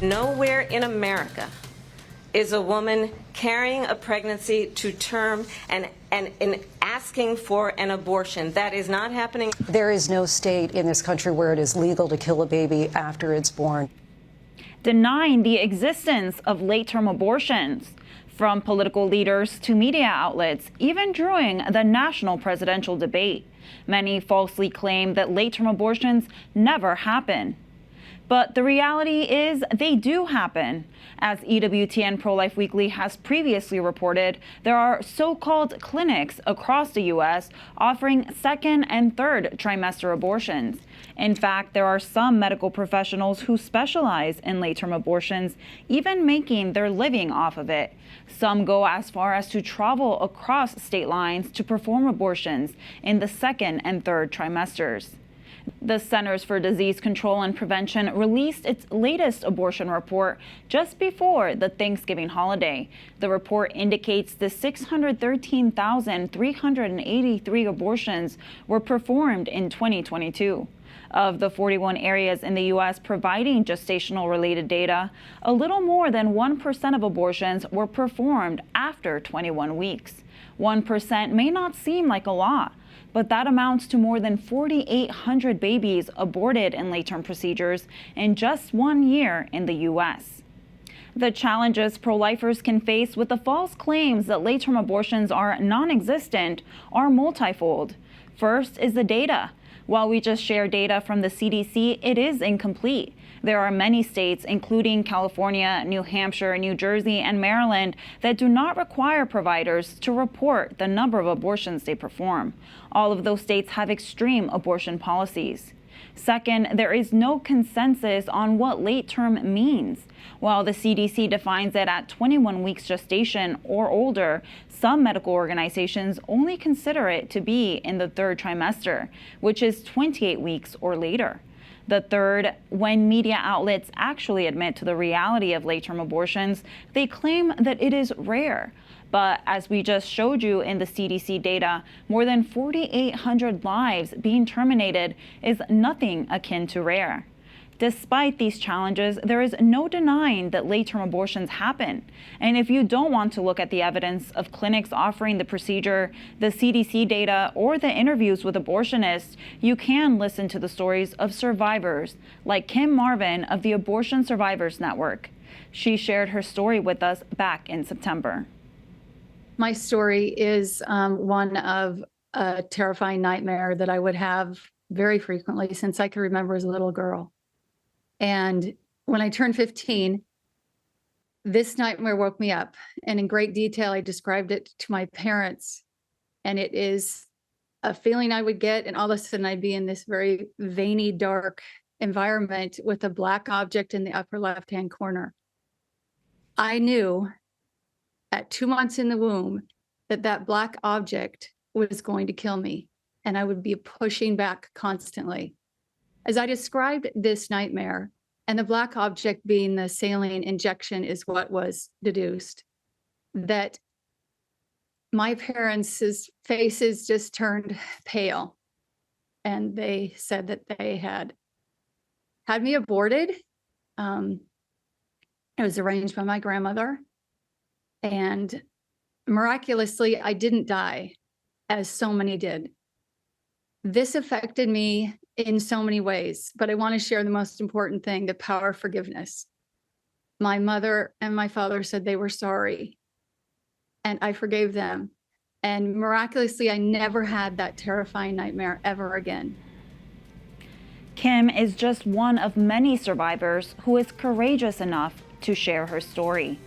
Nowhere in America is a woman carrying a pregnancy to term and asking for an abortion. That is not happening. There is no state in this country where it is legal to kill a baby after it's born. Denying the existence of late-term abortions, from political leaders to media outlets, even during the national presidential debate. Many falsely claim that late-term abortions never happen. But the reality is they do happen. As EWTN Pro-Life Weekly has previously reported, there are so-called clinics across the U.S. offering second and third trimester abortions. In fact, there are some medical professionals who specialize in late-term abortions, even making their living off of it. Some go as far as to travel across state lines to perform abortions in the second and third trimesters. The Centers for Disease Control and Prevention released its latest abortion report just before the Thanksgiving holiday. The report indicates the 613,383 abortions were performed in 2022. Of the 41 areas in the U.S. providing gestational-related data, a little more than 1% of abortions were performed after 21 weeks. 1% may not seem like a lot, but that amounts to more than 4,800 babies aborted in late-term procedures in just 1 year in the U.S. The challenges pro-lifers can face with the false claims that late-term abortions are non-existent are multifold. First is the data. While we just share data from the CDC, it is incomplete. There are many states, including California, New Hampshire, New Jersey, and Maryland, that do not require providers to report the number of abortions they perform. All of those states have extreme abortion policies. Second, there is no consensus on what late term means. While the CDC defines it at 21 weeks gestation or older, some medical organizations only consider it to be in the third trimester, which is 28 weeks or later. The third, when media outlets actually admit to the reality of late-term abortions, they claim that it is rare. But as we just showed you in the CDC data, more than 4,800 lives being terminated is nothing akin to rare. Despite these challenges, there is no denying that late-term abortions happen. And if you don't want to look at the evidence of clinics offering the procedure, the CDC data, or the interviews with abortionists, you can listen to the stories of survivors, like Kim Marvin of the Abortion Survivors Network. She shared her story with us back in September. My story is one of a terrifying nightmare that I would have very frequently since I could remember as a little girl. And when I turned 15, this nightmare woke me up. And in great detail, I described it to my parents. And it is a feeling I would get. And all of a sudden, I'd be in this very veiny, dark environment with a black object in the upper left-hand corner. I knew at 2 months in the womb that that black object was going to kill me. And I would be pushing back constantly. As I described this nightmare, and the black object being the saline injection is what was deduced, that my parents' faces just turned pale. And they said that they had me aborted. It was arranged by my grandmother. And miraculously, I didn't die, as so many did. This affected me in so many ways, but I want to share the most important thing, the power of forgiveness. My mother and my father said they were sorry, and I forgave them. And miraculously, I never had that terrifying nightmare ever again. Kim is just one of many survivors who is courageous enough to share her story.